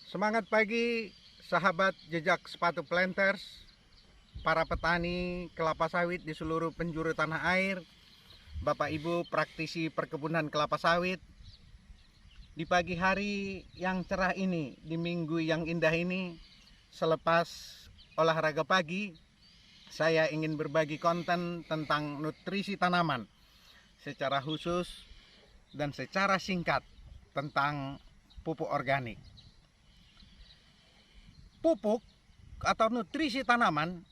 Semangat pagi sahabat jejak sepatu planters, para petani kelapa sawit di seluruh penjuru tanah air, Bapak Ibu praktisi perkebunan kelapa sawit. Di pagi hari yang cerah ini, di minggu yang indah ini, selepas olahraga pagi, saya ingin berbagi konten tentang nutrisi tanaman secara khusus dan secara singkat tentang pupuk organik. Pupuk atau nutrisi tanaman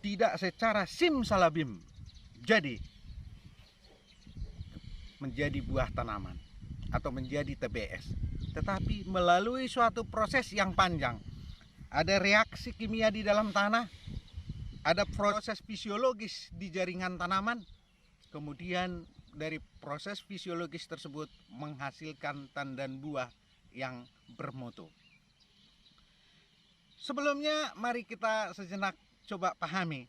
tidak secara simsalabim jadi menjadi buah tanaman atau menjadi TBS, tetapi melalui suatu proses yang panjang. Ada reaksi kimia di dalam tanah, ada proses fisiologis di jaringan tanaman, kemudian dari proses fisiologis tersebut menghasilkan tandan buah yang bermutu. Sebelumnya mari kita sejenak coba pahami.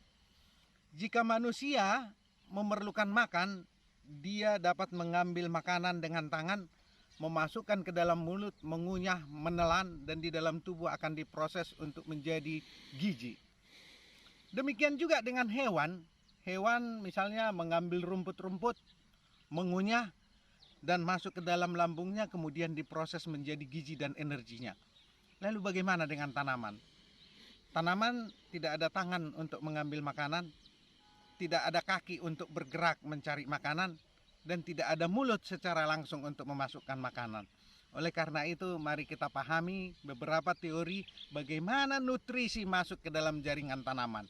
Jika manusia memerlukan makan, dia dapat mengambil makanan dengan tangan, memasukkan ke dalam mulut, mengunyah, menelan, dan di dalam tubuh akan diproses untuk menjadi gizi. Demikian juga dengan hewan. Hewan misalnya mengambil rumput-rumput, mengunyah, dan masuk ke dalam lambungnya, kemudian diproses menjadi gizi dan energinya. Lalu bagaimana dengan tanaman? Tanaman tidak ada tangan untuk mengambil makanan, tidak ada kaki untuk bergerak mencari makanan, dan tidak ada mulut secara langsung untuk memasukkan makanan. Oleh karena itu, mari kita pahami beberapa teori bagaimana nutrisi masuk ke dalam jaringan tanaman.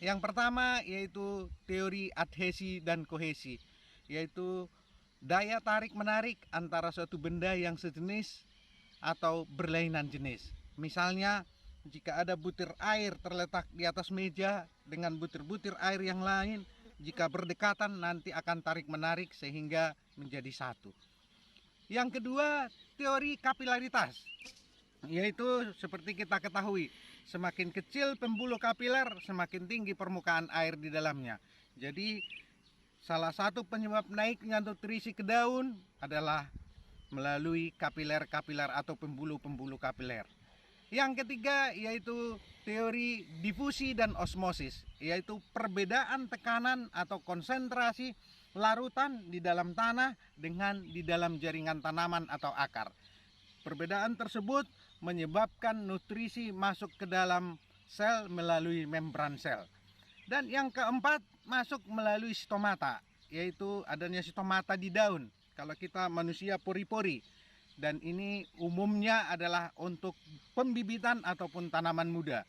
Yang pertama yaitu teori adhesi dan kohesi, yaitu daya tarik-menarik antara suatu benda yang sejenis atau berlainan jenis. Misalnya, jika ada butir air terletak di atas meja dengan butir-butir air yang lain, jika berdekatan nanti akan tarik-menarik sehingga menjadi satu. Yang kedua, teori kapilaritas, yaitu seperti kita ketahui, semakin kecil pembuluh kapiler, semakin tinggi permukaan air di dalamnya. Jadi, salah satu penyebab naiknya nutrisi ke daun adalah melalui kapiler-kapiler atau pembuluh-pembuluh kapiler. Yang ketiga yaitu teori difusi dan osmosis, yaitu perbedaan tekanan atau konsentrasi larutan di dalam tanah dengan di dalam jaringan tanaman atau akar. Perbedaan tersebut menyebabkan nutrisi masuk ke dalam sel melalui membran sel. Dan yang keempat masuk melalui stomata, yaitu adanya stomata di daun. Kalau kita manusia pori-pori, dan ini umumnya adalah untuk pembibitan ataupun tanaman muda,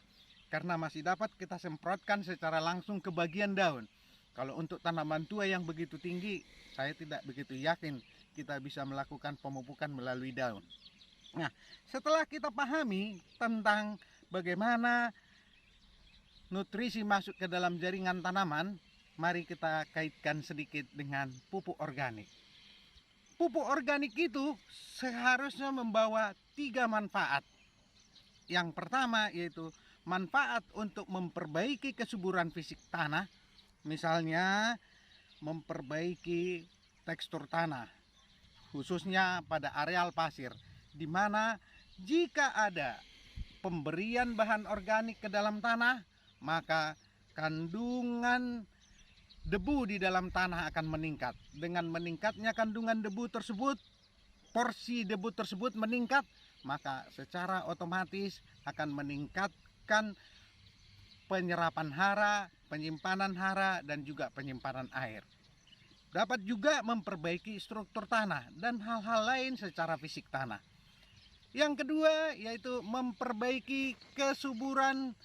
karena masih dapat kita semprotkan secara langsung ke bagian daun. Kalau untuk tanaman tua yang begitu tinggi, saya tidak begitu yakin kita bisa melakukan pemupukan melalui daun. Nah, setelah kita pahami tentang bagaimana nutrisi masuk ke dalam jaringan tanaman, mari kita kaitkan sedikit dengan pupuk organik. Pupuk organik itu seharusnya membawa 3 manfaat. Yang pertama yaitu manfaat untuk memperbaiki kesuburan fisik tanah, misalnya memperbaiki tekstur tanah, khususnya pada areal pasir, di mana jika ada pemberian bahan organik ke dalam tanah, maka kandungan debu di dalam tanah akan meningkat. Dengan meningkatnya kandungan debu tersebut, porsi debu tersebut meningkat, maka secara otomatis akan meningkatkan penyerapan hara, penyimpanan hara, dan juga penyimpanan air. Dapat juga memperbaiki struktur tanah dan hal-hal lain secara fisik tanah. Yang kedua yaitu memperbaiki kesuburan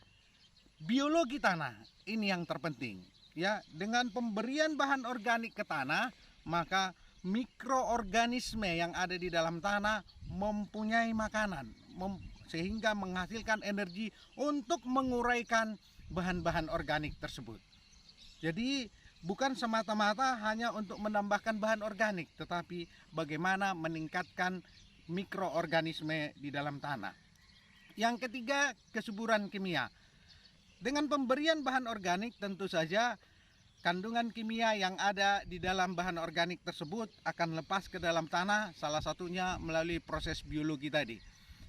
biologi tanah. Ini yang terpenting. Ya, dengan pemberian bahan organik ke tanah, maka mikroorganisme yang ada di dalam tanah mempunyai makanan, sehingga menghasilkan energi untuk menguraikan bahan-bahan organik tersebut. Jadi bukan semata-mata hanya untuk menambahkan bahan organik, tetapi bagaimana meningkatkan mikroorganisme di dalam tanah. Yang ketiga, kesuburan kimia. Dengan pemberian bahan organik tentu saja kandungan kimia yang ada di dalam bahan organik tersebut akan lepas ke dalam tanah, salah satunya melalui proses biologi tadi.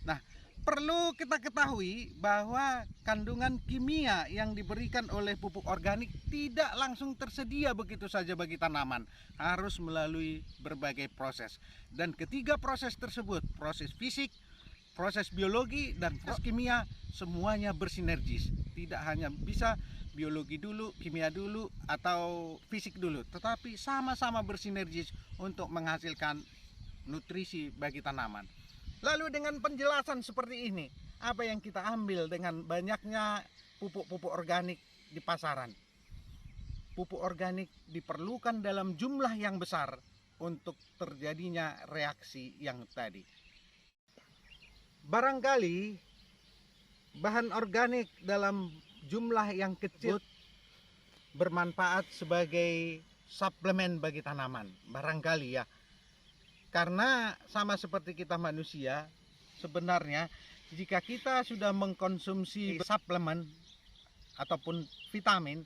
Nah, Perlu kita ketahui bahwa kandungan kimia yang diberikan oleh pupuk organik tidak langsung tersedia begitu saja bagi tanaman, harus melalui berbagai proses. Dan ketiga proses tersebut, proses fisik, proses biologi, dan proses kimia, semuanya bersinergis. Tidak hanya bisa biologi dulu, kimia dulu, atau fisik dulu, tetapi sama-sama bersinergis untuk menghasilkan nutrisi bagi tanaman. Lalu dengan penjelasan seperti ini, apa yang kita ambil dengan banyaknya pupuk-pupuk organik di pasaran? Pupuk organik diperlukan dalam jumlah yang besar untuk terjadinya reaksi yang tadi. Barangkali bahan organik dalam jumlah yang kecil bermanfaat sebagai suplemen bagi tanaman, barangkali ya. Karena sama seperti kita manusia, sebenarnya jika kita sudah mengkonsumsi suplemen ataupun vitamin,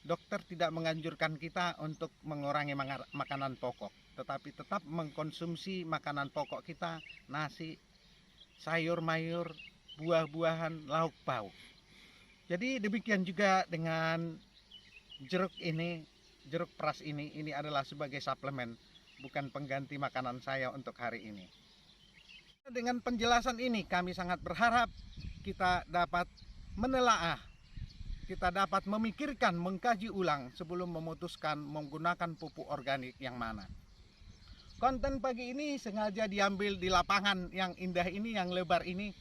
dokter tidak menganjurkan kita untuk mengurangi makanan pokok, tetapi tetap mengkonsumsi makanan pokok kita, nasi, sayur mayur, buah-buahan, lauk pauk. Jadi demikian juga dengan jeruk ini, jeruk peras ini adalah sebagai suplemen, bukan pengganti makanan saya untuk hari ini. Dengan penjelasan ini kami sangat berharap kita dapat menelaah, kita dapat memikirkan, mengkaji ulang sebelum memutuskan menggunakan pupuk organik yang mana. Konten pagi ini sengaja diambil di lapangan yang indah ini, yang lebar ini,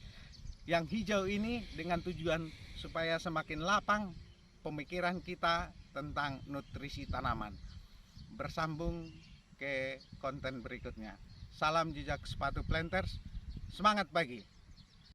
yang hijau ini, dengan tujuan supaya semakin lapang pemikiran kita tentang nutrisi tanaman. Bersambung ke konten berikutnya. Salam jejak sepatu planters, semangat pagi.